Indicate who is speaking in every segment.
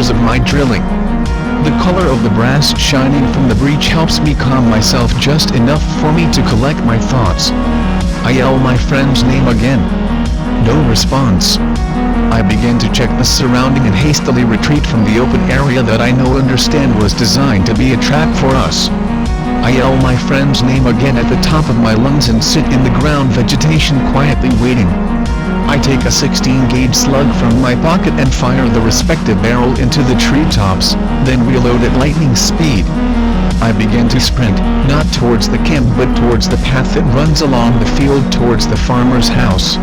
Speaker 1: hours of my drilling. The color of the brass shining from the breech helps me calm myself just enough for me to collect my thoughts. I yell my friend's name again. No response. I begin to check the surrounding and hastily retreat from the open area that I understand was designed to be a trap for us. I yell my friend's name again at the top of my lungs and sit in the ground vegetation quietly waiting. I take a 16-gauge slug from my pocket and fire the respective barrel into the treetops, then reload at lightning speed. I begin to sprint, not towards the camp but towards the path that runs along the field towards the farmer's house.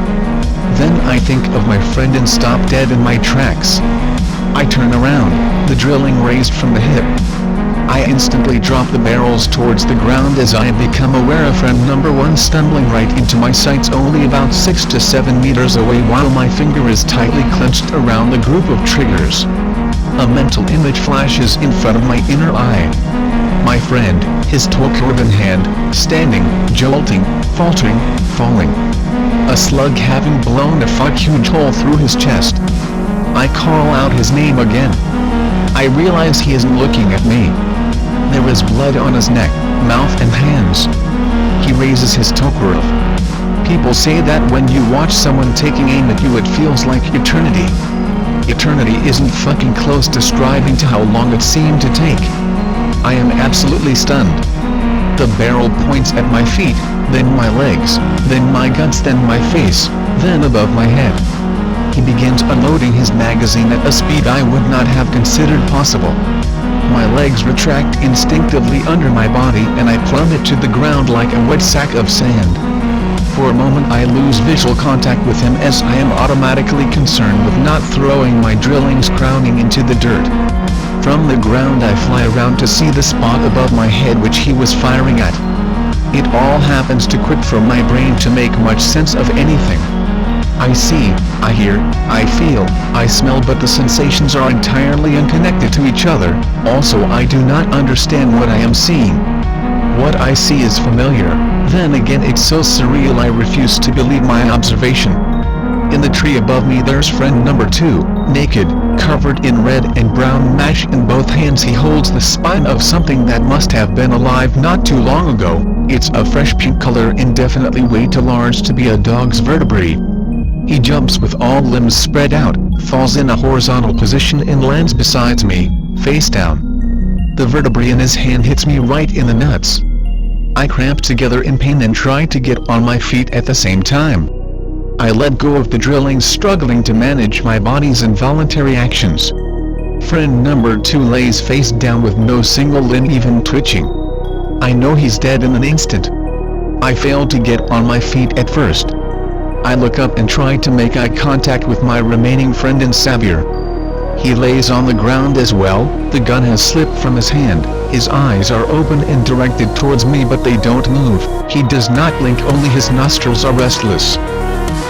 Speaker 1: Then I think of my friend and stop dead in my tracks. I turn around, the drilling raised from the hip. I instantly drop the barrels towards the ground as I become aware of friend number 1 stumbling right into my sights only about 6 to 7 meters away while my finger is tightly clenched around the group of triggers. A mental image flashes in front of my inner eye. My friend, his toolkit in hand, standing, jolting, faltering, falling. A slug having blown a huge hole through his chest. I call out his name again. I realize he isn't looking at me. There is blood on his neck, mouth and hands. He raises his tokarev. People say that when you watch someone taking aim at you it feels like eternity. Eternity isn't fucking close to describing to how long it seemed to take. I am absolutely stunned. The barrel points at my feet, then my legs, then my guts, then my face, then above my head. He begins unloading his magazine at a speed I would not have considered possible. My legs retract instinctively under my body and I plummet to the ground like a wet sack of sand. For a moment I lose visual contact with him as I am automatically concerned with not throwing my drillings crowning into the dirt. From the ground I fly around to see the spot above my head which he was firing at. It all happens too quick for my brain to make much sense of anything. I see, I hear, I feel, I smell, but the sensations are entirely unconnected to each other. Also I do not understand what I am seeing. What I see is familiar, then again it's so surreal I refuse to believe my observation. In the tree above me there's friend number 2, naked, covered in red and brown mash. In both hands he holds the spine of something that must have been alive not too long ago. It's a fresh pink color, indefinitely way too large to be a dog's vertebrae. He jumps with all limbs spread out, falls in a horizontal position and lands beside me, face down. The vertebrae in his hand hits me right in the nuts. I cramp together in pain and try to get on my feet at the same time. I let go of the drilling, struggling to manage my body's involuntary actions. Friend number 2 lays face down with no single limb even twitching. I know he's dead in an instant. I failed to get on my feet at first. I look up and try to make eye contact with my remaining friend and Xavier. He lays on the ground as well, the gun has slipped from his hand, his eyes are open and directed towards me but they don't move, he does not blink, only his nostrils are restless.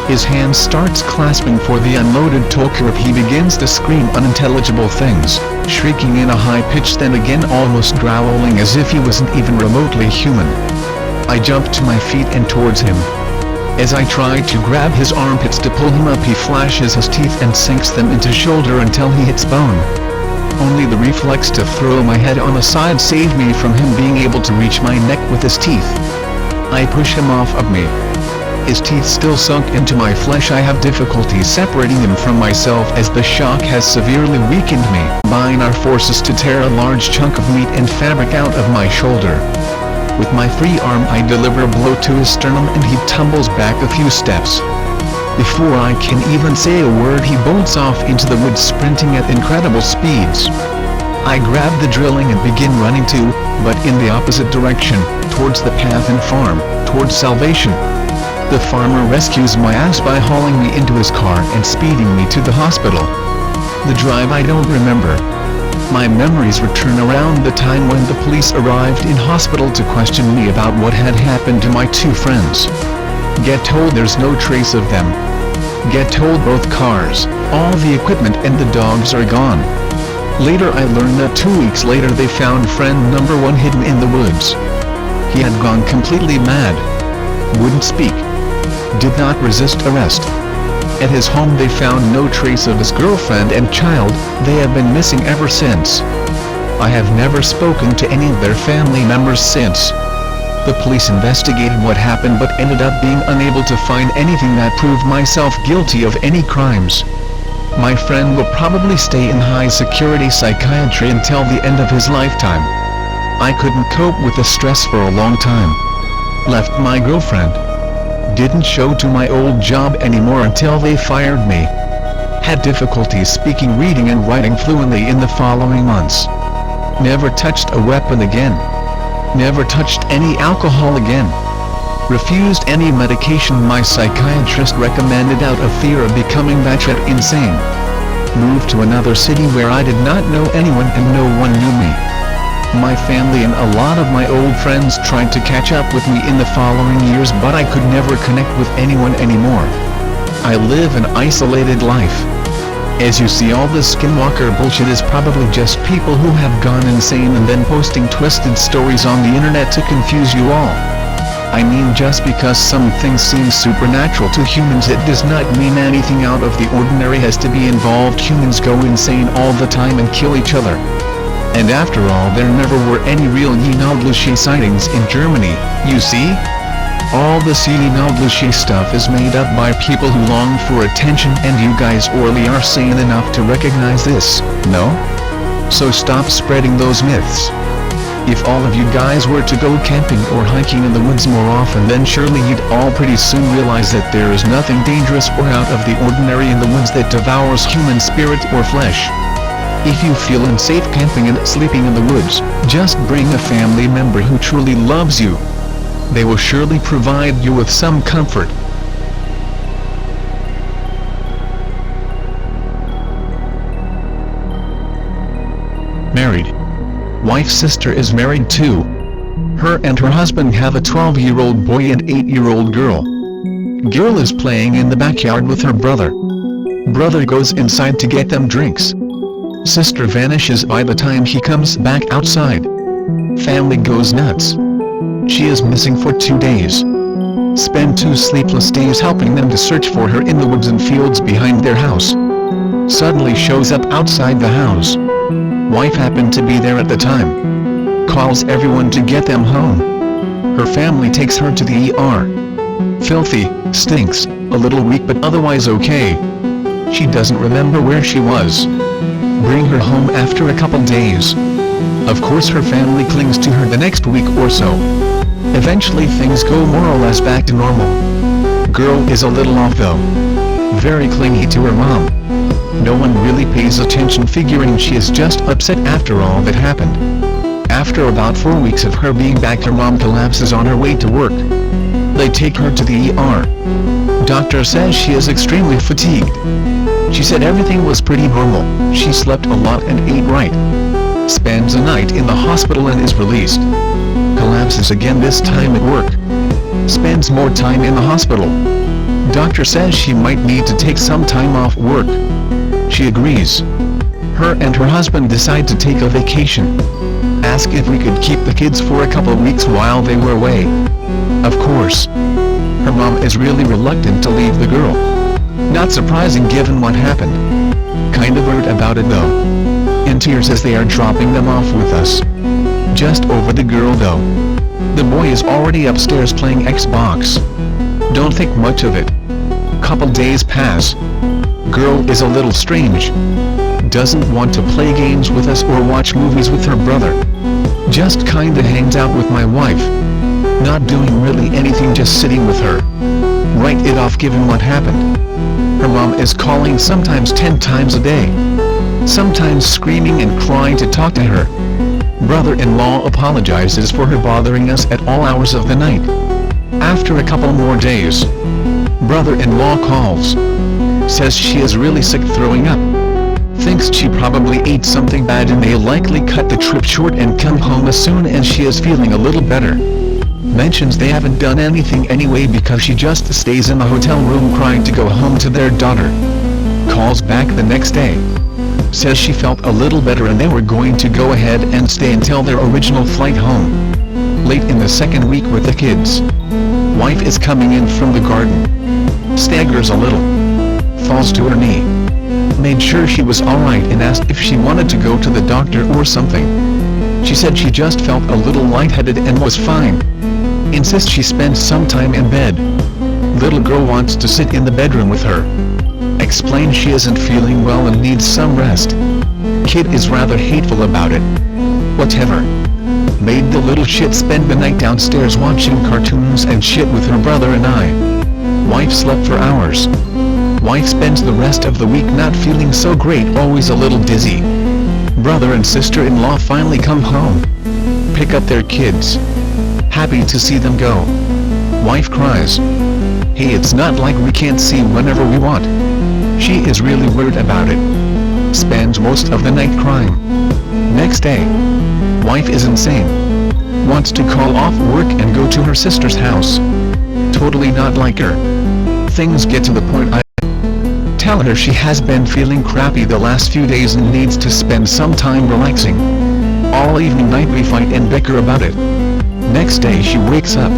Speaker 1: His hand starts clasping for the unloaded tokarev. He begins to scream unintelligible things, shrieking in a high pitch, then again almost growling as if he wasn't even remotely human. I jump to my feet and towards him. As I try to grab his armpits to pull him up, he flashes his teeth and sinks them into shoulder until he hits bone. Only the reflex to throw my head on the side saved me from him being able to reach my neck with his teeth. I push him off of me. His teeth still sunk into my flesh. I have difficulty separating him from myself as the shock has severely weakened me. Combine our forces to tear a large chunk of meat and fabric out of my shoulder. With my free arm I deliver a blow to his sternum and he tumbles back a few steps. Before I can even say a word he bolts off into the woods, sprinting at incredible speeds. I grab the drilling and begin running too, but in the opposite direction, towards the path and farm, towards salvation. The farmer rescues my ass by hauling me into his car and speeding me to the hospital. The drive I don't remember. My memories return around the time when the police arrived in hospital to question me about what had happened to my 2 friends. Get told there's no trace of them. Get told both cars, all the equipment and the dogs are gone. Later I learned that 2 weeks later they found friend number 1 hidden in the woods. He had gone completely mad. Wouldn't speak. Did not resist arrest. At his home they found no trace of his girlfriend and child. They have been missing ever since. I have never spoken to any of their family members since. The police investigated what happened but ended up being unable to find anything that proved myself guilty of any crimes. My friend will probably stay in high security psychiatry until the end of his lifetime. I couldn't cope with the stress for a long time. Left my girlfriend. Didn't show to my old job anymore until they fired me. Had difficulties speaking, reading and writing fluently in the following months. Never touched a weapon again. Never touched any alcohol again. Refused any medication my psychiatrist recommended out of fear of becoming batshit insane. Moved to another city where I did not know anyone and no one knew me. My family and a lot of my old friends tried to catch up with me in the following years, but I could never connect with anyone anymore. I live an isolated life. As you see, all this skinwalker bullshit is probably just people who have gone insane and then posting twisted stories on the internet to confuse you all. I mean, just because some things seem supernatural to humans, it does not mean anything out of the ordinary has to be involved. Humans go insane all the time and kill each other. And after all, there never were any real Yinaldlushe sightings in Germany, you see? All this Yinaldlushe stuff is made up by people who long for attention, and you guys orally are sane enough to recognize this, no? So stop spreading those myths. If all of you guys were to go camping or hiking in the woods more often, then surely you'd all pretty soon realize that there is nothing dangerous or out of the ordinary in the woods that devours human spirit or flesh. If you feel unsafe camping and sleeping in the woods, just bring a family member who truly loves you. They will surely provide you with some comfort. Married. Wife's sister is married too. Her and her husband have a 12-year-old boy and 8-year-old girl. Girl is playing in the backyard with her brother. Brother goes inside to get them drinks. Sister vanishes by the time he comes back outside. Family goes nuts. She is missing for 2 days. Spend 2 sleepless days helping them to search for her in the woods and fields behind their house. Suddenly shows up outside the house. Wife happened to be there at the time. Calls everyone to get them home. Her family takes her to the ER. Filthy, stinks, a little weak but otherwise okay. She doesn't remember where she was. Bring her home after a couple days. Of course her family clings to her the next week or so. Eventually things go more or less back to normal. Girl is a little off though. Very clingy to her mom. No one really pays attention, figuring she is just upset after all that happened. After about 4 weeks of her being back, her mom collapses on her way to work. They take her to the ER. Doctor says she is extremely fatigued. She said everything was pretty normal, she slept a lot and ate right. Spends a night in the hospital and is released. Collapses again, this time at work. Spends more time in the hospital. Doctor says she might need to take some time off work. She agrees. Her and her husband decide to take a vacation. Ask if we could keep the kids for a couple weeks while they were away. Of course. Her mom is really reluctant to leave the girl. Not surprising given what happened. Kinda worried about it though. In tears as they are dropping them off with us. Just over the girl though. The boy is already upstairs playing Xbox. Don't think much of it. Couple days pass. Girl is a little strange. Doesn't want to play games with us or watch movies with her brother. Just kinda hangs out with my wife. Not doing really anything, just sitting with her. Write it off given what happened. Her mom is calling sometimes 10 times a day. Sometimes screaming and crying to talk to her. Brother-in-law apologizes for her bothering us at all hours of the night. After a couple more days, brother-in-law calls. Says she is really sick, throwing up. Thinks she probably ate something bad and they'll likely cut the trip short and come home as soon as she is feeling a little better. Mentions they haven't done anything anyway because she just stays in the hotel room crying to go home to their daughter. Calls back the next day. Says she felt a little better and they were going to go ahead and stay until their original flight home. Late in the second week with the kids. Wife is coming in from the garden. Staggers a little. falls to her knee. Made sure she was alright and asked if she wanted to go to the doctor or something. She said she just felt a little lightheaded and was fine. Insists she spend some time in bed. Little girl wants to sit in the bedroom with her. Explains she isn't feeling well and needs some rest. Kid is rather hateful about it. Whatever. Made the little shit spend the night downstairs watching cartoons and shit with her brother and I. Wife slept for hours. Wife spends the rest of the week not feeling so great, always a little dizzy. Brother and sister-in-law finally come home. Pick up their kids. Happy to see them go. Wife cries. Hey, it's not like we can't see whenever we want. She is really worried about it. Spends most of the night crying. Next day. Wife is insane. Wants to call off work and go to her sister's house. Totally not like her. Things get to the point I tell her she has been feeling crappy the last few days and needs to spend some time relaxing. All evening night we fight and bicker about it. Next day she wakes up.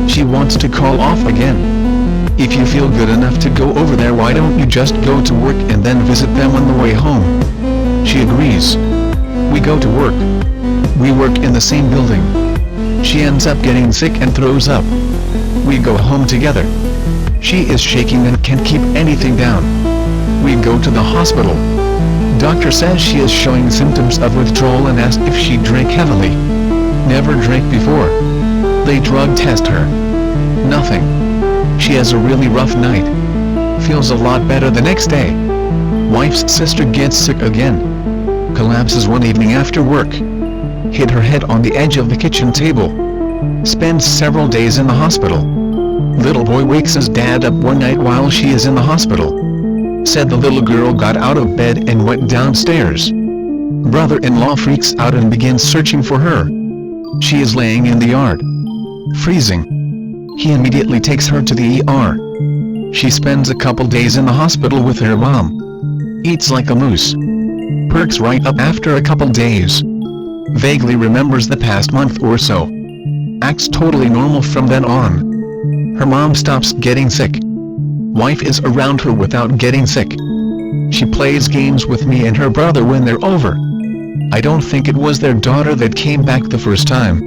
Speaker 1: She wants to call off again. If you feel good enough to go over there, why don't you just go to work and then visit them on the way home? She agrees. We go to work. We work in the same building. She ends up getting sick and throws up. We go home together. She is shaking and can't keep anything down. We go to the hospital. Doctor says she is showing symptoms of withdrawal and asked if she drank heavily. Never drank before. They drug test her. Nothing. She has a really rough night. Feels a lot better the next day. Wife's sister gets sick again. Collapses one evening after work. Hit her head on the edge of the kitchen table. Spends several days in the hospital. Little boy wakes his dad up one night while she is in the hospital. Said the little girl got out of bed and went downstairs. Brother-in-law freaks out and begins searching for her. She is laying in the yard. Freezing. He immediately takes her to the ER. She spends a couple days in the hospital with her mom. Eats like a moose. Perks right up after a couple days. Vaguely remembers the past month or so. Acts totally normal from then on. Her mom stops getting sick. Wife is around her without getting sick. She plays games with me and her brother when they're over. I don't think it was their daughter that came back the first time.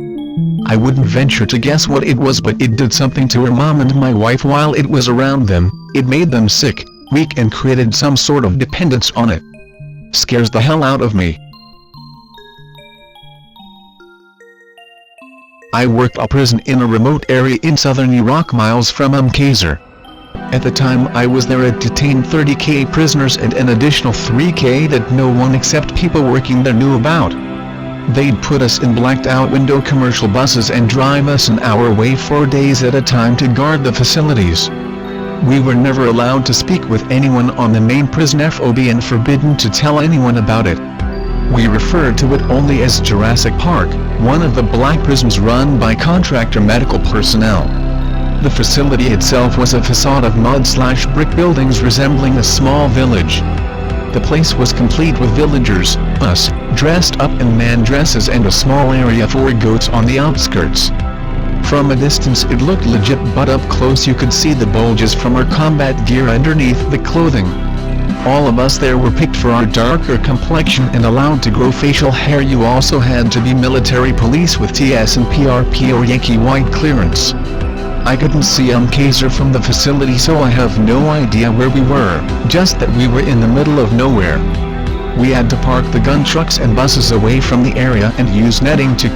Speaker 1: I wouldn't venture to guess what it was, but it did something to her mom and my wife while it was around them. It made them sick, weak, and created some sort of dependence on it. Scares the hell out of me. I worked a prison in a remote area in southern Iraq miles from Qasr. At the time I was there, it detained 30k prisoners and an additional 3k that no one except people working there knew about. They'd put us in blacked-out window commercial buses and drive us an hour away 4 days at a time to guard the facilities. We were never allowed to speak with anyone on the main prison FOB and forbidden to tell anyone about it. We referred to it only as Jurassic Park, one of the black prisons run by contractor medical personnel. The facility itself was a facade of mud/brick buildings resembling a small village. The place was complete with villagers, us, dressed up in man dresses, and a small area for goats on the outskirts. From a distance it looked legit, but up close you could see the bulges from our combat gear underneath the clothing. All of us there were picked for our darker complexion and allowed to grow facial hair. You also had to be military police with TS and PRP or Yankee White clearance. I couldn't see Qasr from the facility, so I have no idea where we were, just that we were in the middle of nowhere. We had to park the gun trucks and buses away from the area and use netting to